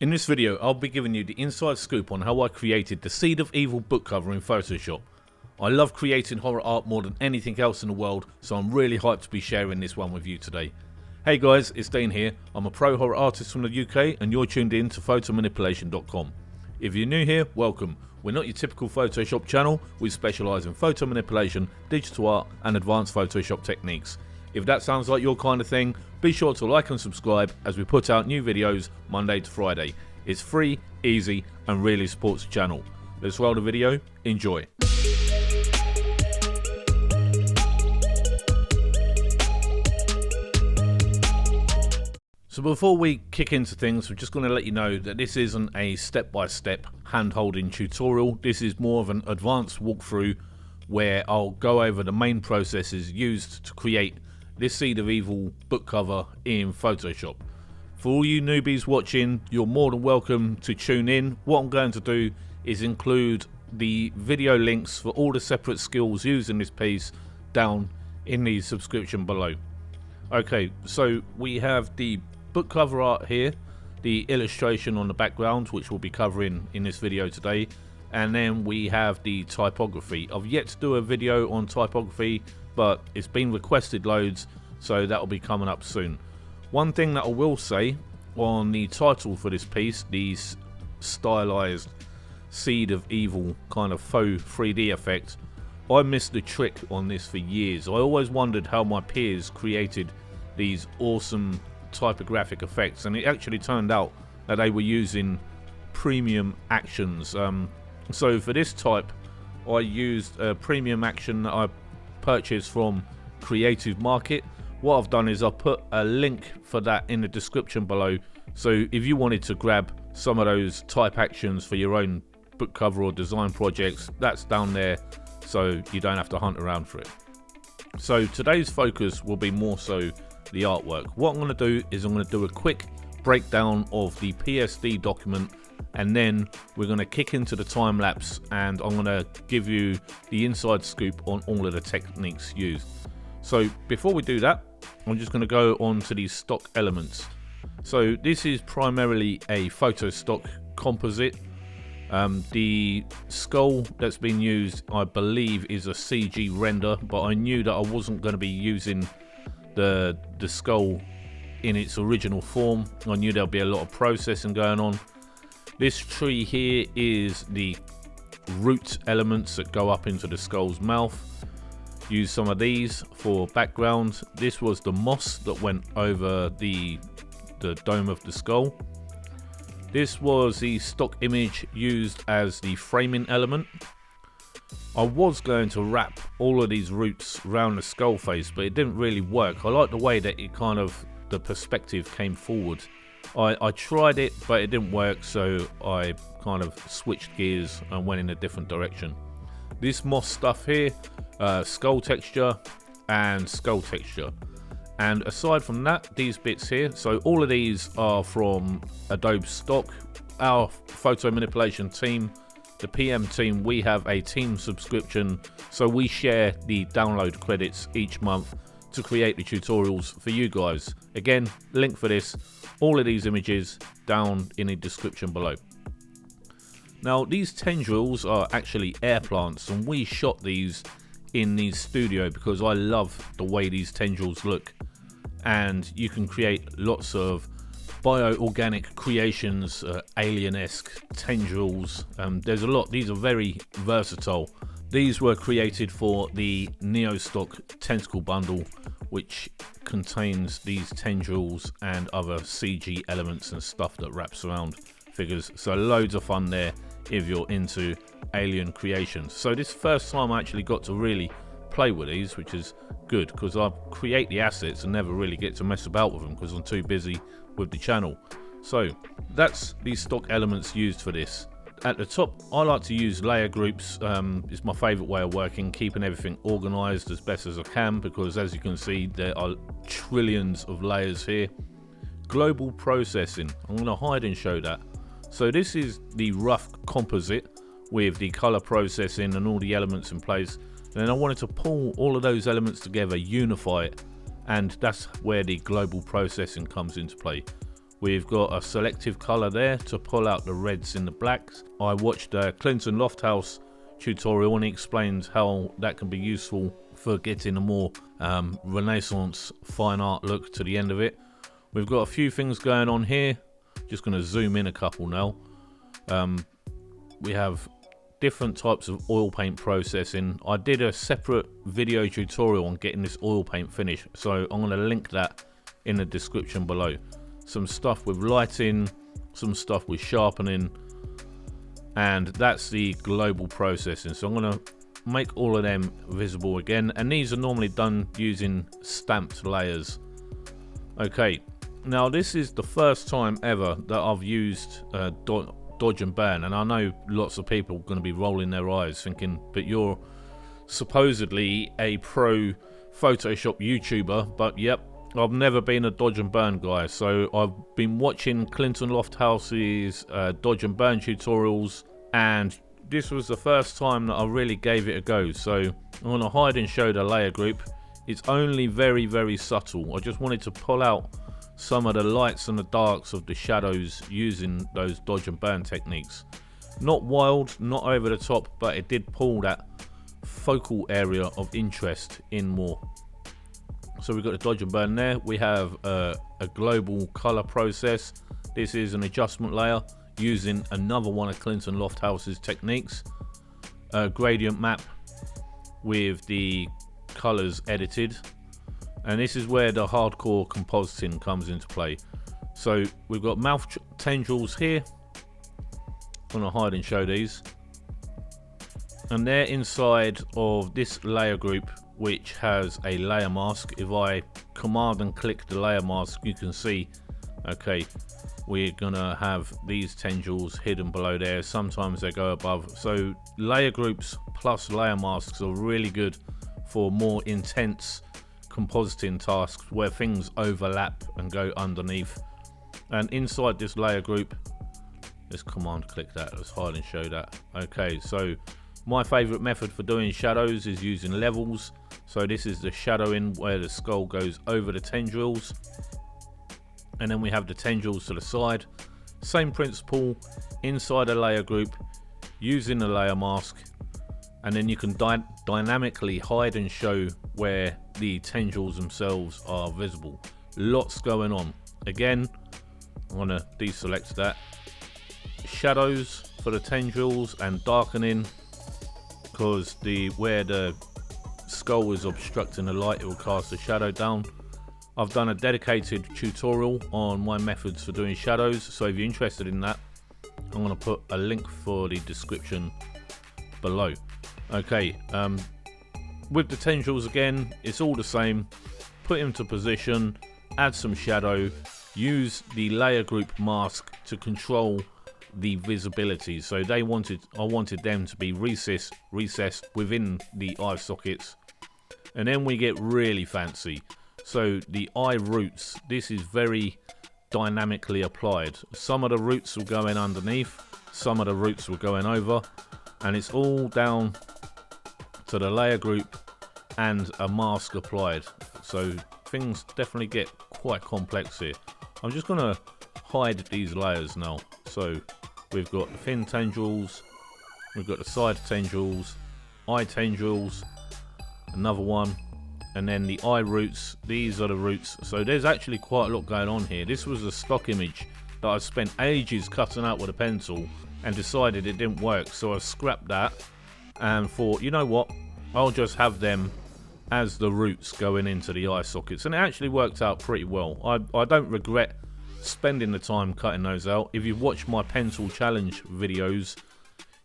In this video, I'll be giving you the inside scoop on how I created the Seed of Evil book cover in Photoshop. I love creating horror art more than anything else in the world, so I'm really hyped to be sharing this one with you today. Hey guys, it's Dean here. I'm a pro horror artist from the UK and you're tuned in to photomanipulation.com. If you're new here, welcome. We're not your typical Photoshop channel, we specialise in photo manipulation, digital art and advanced Photoshop techniques. If that sounds like your kind of thing, be sure to like and subscribe as we put out new videos Monday to Friday. It's free, easy and really supports the channel. Let's roll the video, enjoy. So before we kick into things, we're just going to let you know that this isn't a step-by-step hand-holding tutorial. This is more of an advanced walkthrough where I'll go over the main processes used to create this Seed of Evil book cover in Photoshop. For all you newbies watching, you're more than welcome to tune in. What I'm going to do is include the video links for all the separate skills used in this piece down in the subscription below. Okay, so we have the book cover art here, the illustration on the background, which we'll be covering in this video today, and then we have the typography. I've yet to do a video on typography, but it's been requested loads, so that will be coming up soon. One thing that I will say on the title for this piece, the stylized Seed of Evil kind of faux 3D effect, I missed the trick on this for years. I always wondered how my peers created these awesome typographic effects, and it actually turned out that they were using premium actions. So for this type, I used a premium action that I purchased from Creative Market. What I've done is I've put a link for that in the description below, so if you wanted to grab some of those type actions for your own book cover or design projects, that's down there, so you don't have to hunt around for it. So today's focus will be more so the artwork. What I'm going to do is I'm going to do a quick breakdown of the PSD document, and then we're going to kick into the time lapse and I'm going to give you the inside scoop on all of the techniques used. So before we do that, I'm just going to go on to these stock elements. So this is primarily a photo stock composite. The skull that's been used, I believe, is a CG render, but I knew that I wasn't going to be using the skull in its original form. I knew there'll be a lot of processing going on. This tree here is the root elements that go up into the skull's mouth. Use some of these for background. This was the moss that went over the dome of the skull. This was the stock image used as the framing element. I was going to wrap all of these roots around the skull face, but it didn't really work. I like the way that it kind of, the perspective came forward. I tried it, but it didn't work, so I kind of switched gears and went in a different direction. This moss stuff here, skull texture and skull texture. And aside from that, these bits here, so all of these are from Adobe stock. Our photo manipulation team, the PM team, we have a team subscription, so we share the download credits each month to create the tutorials for you guys. Again, link for this, all of these images down in the description below. Now these tendrils are actually air plants, and we shot these in the studio because I love the way these tendrils look, and you can create lots of bioorganic creations, alien-esque tendrils. There's a lot. These are very versatile. These were created for the Neo Stock Tentacle bundle, which contains these tendrils and other CG elements and stuff that wraps around figures. So loads of fun there if you're into alien creations. So this first time I actually got to really play with these, which is good because I create the assets and never really get to mess about with them because I'm too busy with the channel. So that's the stock elements used for this. At the top, I like to use layer groups. It's my favorite way of working, keeping everything organized as best as I can, because as you can see, there are trillions of layers here. Global processing, I'm going to hide and show that. So this is the rough composite with the color processing and all the elements in place. And then I wanted to pull all of those elements together, unify it, and that's where the global processing comes into play. We've got a selective color there to pull out the reds in the blacks. I watched a Clinton Lofthouse tutorial and he explains how that can be useful for getting a more Renaissance fine art look to the end of it. We've got a few things going on here. Just going to zoom in a couple now. We have different types of oil paint processing. I did a separate video tutorial on getting this oil paint finished, so I'm going to link that in the description below. Some stuff with lighting, some stuff with sharpening, and that's the global processing. So I'm going to make all of them visible again, and these are normally done using stamped layers. Okay, now this is the first time ever that I've used dodge and burn, and I know lots of people are going to be rolling their eyes thinking, but you're supposedly a pro Photoshop YouTuber. But yep, I've never been a dodge and burn guy, so I've been watching Clinton Lofthouse's dodge and burn tutorials, and this was the first time that I really gave it a go. So I'm going to hide and show the layer group. It's only very, very subtle. I just wanted to pull out some of the lights and the darks of the shadows using those dodge and burn techniques. Not wild, not over the top, but it did pull that focal area of interest in more. So we've got the dodge and burn there. We have a global color process. This is an adjustment layer using another one of Clinton Lofthouse's techniques. A gradient map with the colors edited. And this is where the hardcore compositing comes into play. So we've got mouth tendrils here. I'm going to hide and show these. And they're inside of this layer group, which has a layer mask. If I command and click the layer mask, you can see, okay, we're gonna have these tendrils hidden below there. Sometimes they go above. So layer groups plus layer masks are really good for more intense compositing tasks where things overlap and go underneath. And inside this layer group, let's command click that, let's hide and show that. Okay, so my favorite method for doing shadows is using levels. So this is the shadowing where the skull goes over the tendrils, and then we have the tendrils to the side. Same principle inside a layer group using the layer mask, and then you can dynamically hide and show where the tendrils themselves are visible. Lots going on. Again, I'm going to deselect that. Shadows for the tendrils and darkening, because where the skull is obstructing the light, it will cast a shadow down. I've done a dedicated tutorial on my methods for doing shadows, so if you're interested in that, I'm going to put a link for the description below. Okay, with the tendrils again, it's all the same. Put them to position, add some shadow, use the layer group mask to control the visibility. So I wanted them to be recessed within the eye sockets, and then we get really fancy. So the eye roots, this is very dynamically applied. Some of the roots were going underneath, some of the roots were going over, and it's all down to the layer group and a mask applied. So things definitely get quite complex here. I'm just going to hide these layers now. So we've got the thin tendrils, we've got the side tendrils, eye tendrils, another one, and then the eye roots. These are the roots. So there's actually quite a lot going on here. This was a stock image that I spent ages cutting out with a pencil and decided it didn't work, so I scrapped that and thought, you know what, I'll just have them as the roots going into the eye sockets, and it actually worked out pretty well. I don't regret spending the time cutting those out. If you've watched my pencil challenge videos,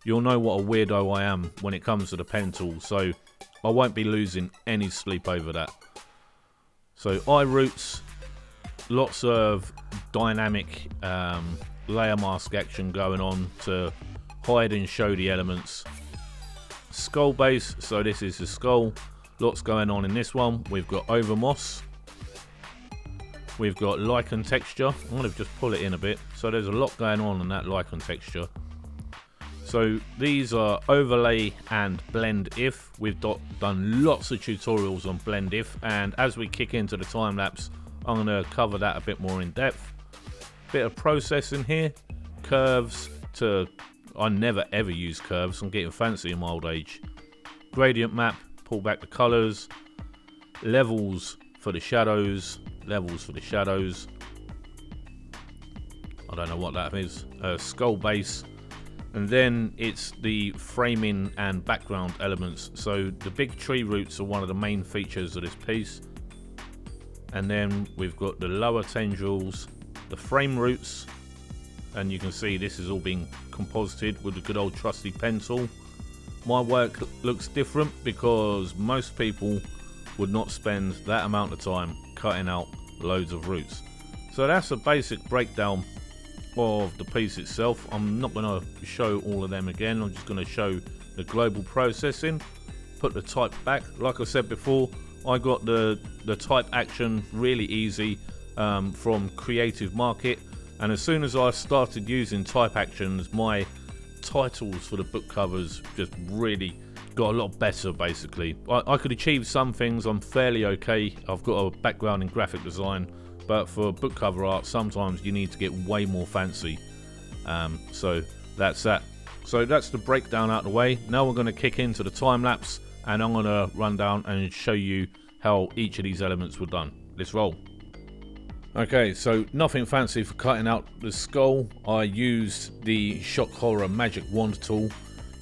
you'll know what a weirdo I am when it comes to the pen tool, so I won't be losing any sleep over that. So eye roots, lots of dynamic layer mask action going on to hide and show the elements. Skull base, so this is the skull. Lots going on in this one. We've got over moss. We've got lichen texture. I'm going to just pull it in a bit. So there's a lot going on in that lichen texture. So these are overlay and blend if. We've done lots of tutorials on blend if, and as we kick into the time lapse, I'm going to cover that a bit more in depth. Bit of processing here, curves to, I never ever use curves, I'm getting fancy in my old age. Gradient map, pull back the colours, levels for the shadows, I don't know what that is, skull base, and then it's the framing and background elements. So the big tree roots are one of the main features of this piece, and then we've got the lower tendrils, the frame roots, and you can see this is all being composited with a good old trusty pen tool. My work looks different because most people would not spend that amount of time cutting out loads of roots. So that's a basic breakdown of the piece itself. I'm not going to show all of them again, I'm just going to show the global processing, put the type back. Like I said before, I got the type action really easy from Creative Market, and as soon as I started using type actions, my titles for the book covers just really got a lot better. Basically, I could achieve some things, I'm fairly okay, I've got a background in graphic design, but for book cover art sometimes you need to get way more fancy. So that's that. So that's the breakdown out of the way. Now we're going to kick into the time lapse, and I'm going to run down and show you how each of these elements were done. Let's roll. Okay, so nothing fancy for cutting out the skull. I used the Shock Horror Magic Wand tool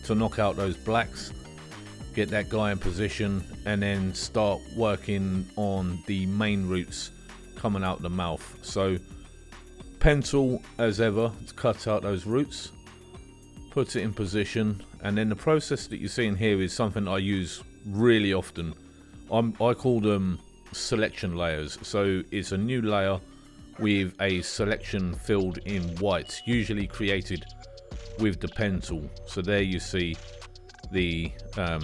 to knock out those blacks, get that guy in position, and then start working on the main roots coming out the mouth. So pen tool as ever to cut out those roots, put it in position, and then the process that you're seeing here is something I use really often. I call them selection layers. So it's a new layer with a selection filled in white, usually created with the pen tool. So there you see the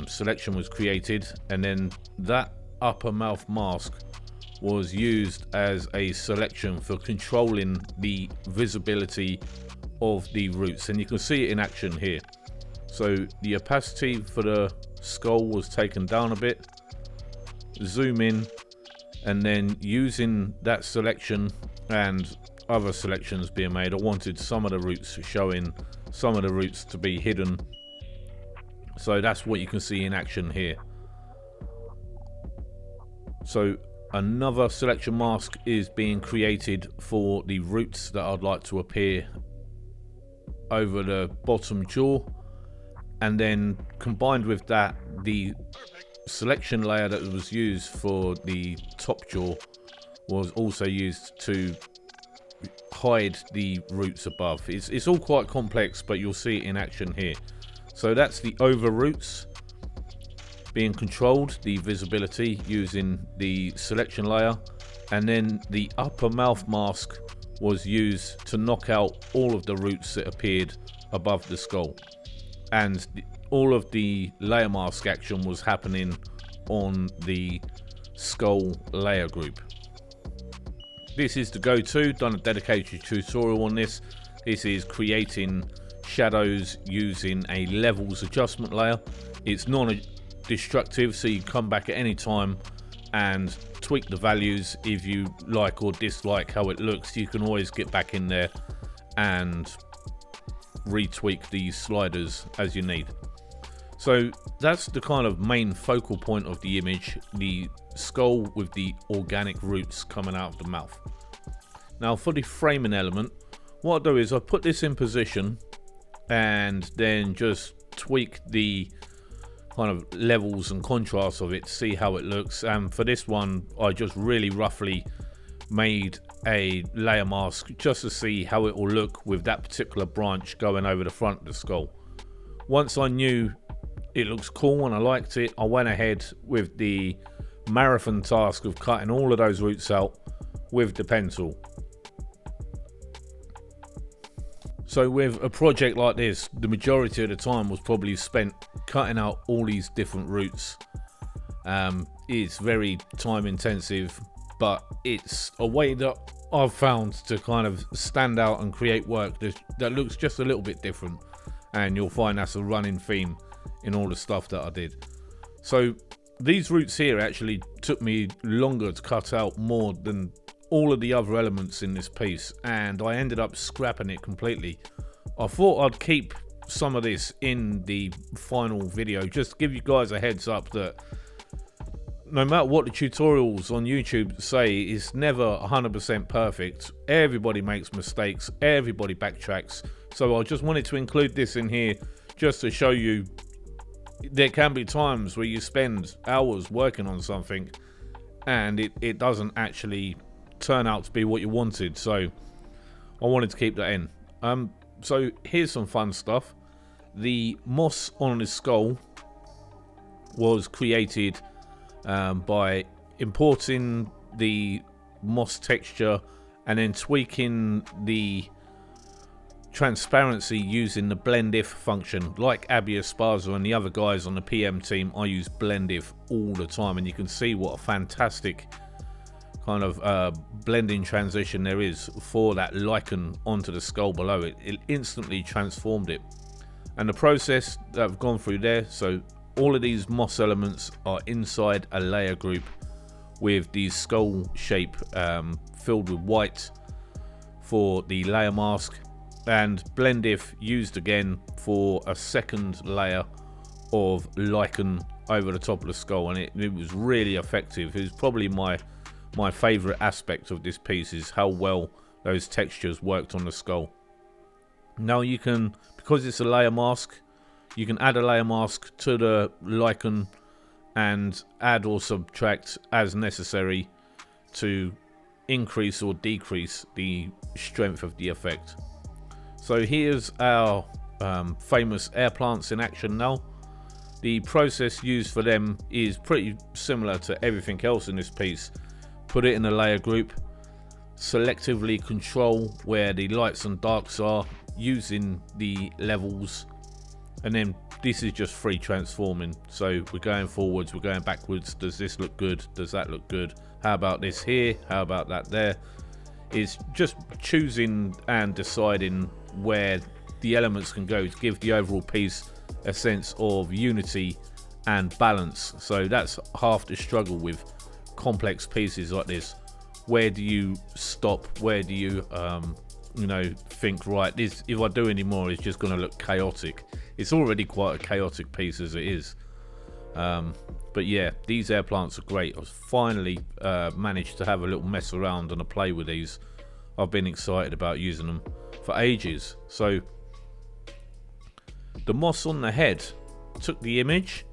selection was created, and then that upper mouth mask was used as a selection for controlling the visibility of the roots, and you can see it in action here. So the opacity for the skull was taken down a bit, zoom in, and then using that selection and other selections being made, I wanted some of the roots showing, some of the roots to be hidden. So that's what you can see in action here. So another selection mask is being created for the roots that I'd like to appear over the bottom jaw, and then combined with that, the selection layer that was used for the top jaw was also used to hide the roots above. It's all quite complex, but you'll see it in action here. So that's the over roots being controlled, the visibility using the selection layer, and then the upper mouth mask was used to knock out all of the roots that appeared above the skull, and all of the layer mask action was happening on the skull layer group. This is the go-to, done a dedicated tutorial on this. This is creating shadows using a levels adjustment layer. It's non-destructive, so you can come back at any time and tweak the values if you like or dislike how it looks. You can always get back in there and retweak these sliders as you need. So that's the kind of main focal point of the image, the skull with the organic roots coming out of the mouth. Now for the framing element, what I do is I put this in position and then just tweak the kind of levels and contrasts of it to see how it looks. And for this one, I just really roughly made a layer mask just to see how it will look with that particular branch going over the front of the skull. Once I knew it looks cool and I liked it, I went ahead with the marathon task of cutting all of those roots out with the pencil. So with a project like this, the majority of the time was probably spent cutting out all these different roots. It's very time intensive, but it's a way that I've found to kind of stand out and create work that looks just a little bit different, and you'll find that's a running theme in all the stuff that I did. So these roots here actually took me longer to cut out more than all of the other elements in this piece, and I ended up scrapping it completely. I thought I'd keep some of this in the final video, just to give you guys a heads up that no matter what the tutorials on YouTube say, it's never 100% perfect. Everybody makes mistakes, everybody backtracks. So I just wanted to include this in here just to show you there can be times where you spend hours working on something and it doesn't actually turn out to be what you wanted. So I wanted to keep that in. So here's some fun stuff. The moss on the skull was created by importing the moss texture and then tweaking the transparency using the blend if function. Like Abby Esparza and the other guys on the PM team, I use blend if all the time, and you can see what a fantastic kind of blending transition there is for that lichen onto the skull below it. It instantly transformed it, and the process that I've gone through there. So all of these moss elements are inside a layer group with the skull shape filled with white for the layer mask, and blend if used again for a second layer of lichen over the top of the skull, and it was really effective. It was probably my favorite aspect of this piece, is how well those textures worked on the skull. Now you can, because it's a layer mask, you can add a layer mask to the lichen and add or subtract as necessary to increase or decrease the strength of the effect. So here's our famous air plants in action now. The process used for them is pretty similar to everything else in this piece. Put it in a layer group, selectively control where the lights and darks are using the levels, and then this is just free transforming. So we're going forwards, we're going backwards. Does this look good? Does that look good? How about this here? How about that there? It's just choosing and deciding where the elements can go to give the overall piece a sense of unity and balance. So that's half the struggle with complex pieces like this. Where do you stop? Where do you think, right, this, if I do any more, it's just going to look chaotic. It's already quite a chaotic piece as it is. But yeah, these air plants are great. I've finally managed to have a little mess around and a play with these. I've been excited about using them for ages. So the moss on the head, took the image,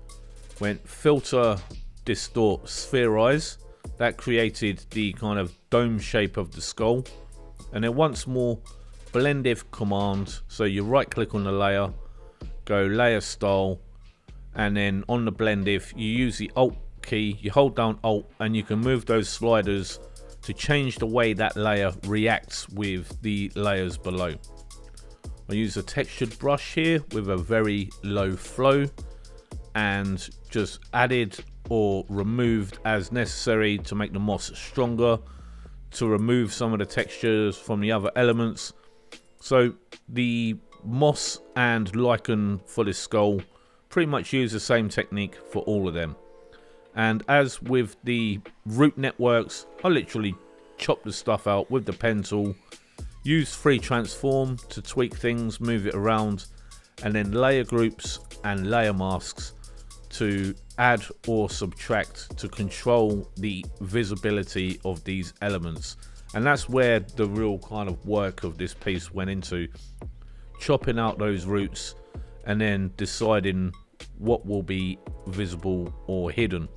went filter, distort, spherize. That created the kind of dome shape of the skull. And then once more, blend if command. So you right click on the layer, go layer style, and then on the blend if, you use the alt key, you hold down alt, and you can move those sliders to change the way that layer reacts with the layers below. I use a textured brush here with a very low flow, and just added or removed as necessary to make the moss stronger, to remove some of the textures from the other elements. So the moss and lichen for this skull pretty much use the same technique for all of them. And as with the root networks, I literally chop the stuff out with the pen tool, use free transform to tweak things, move it around, and then layer groups and layer masks to add or subtract to control the visibility of these elements. And that's where the real kind of work of this piece went into, chopping out those roots and then deciding what will be visible or hidden.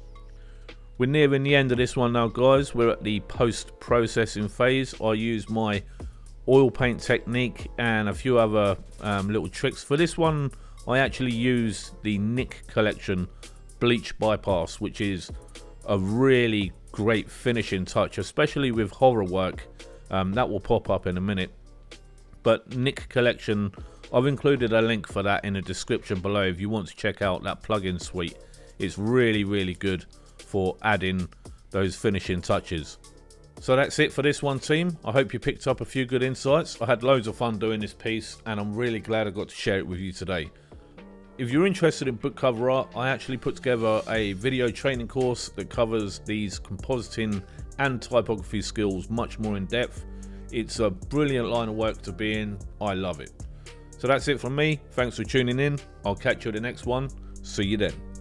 We're nearing the end of this one now, guys. We're at the post-processing phase. I use my oil paint technique and a few other little tricks. For this one, I actually use the Nick Collection bleach bypass, which is a really great finishing touch, especially with horror work. That will pop up in a minute. But Nick Collection, I've included a link for that in the description below if you want to check out that plugin suite. It's really, really good for adding those finishing touches. So that's it for this one, team. I hope you picked up a few good insights. I had loads of fun doing this piece, and I'm really glad I got to share it with you today. If you're interested in book cover art, I actually put together a video training course that covers these compositing and typography skills much more in depth. It's a brilliant line of work to be in. I love it. So that's it from me. Thanks for tuning in. I'll catch you at the next one. See you then.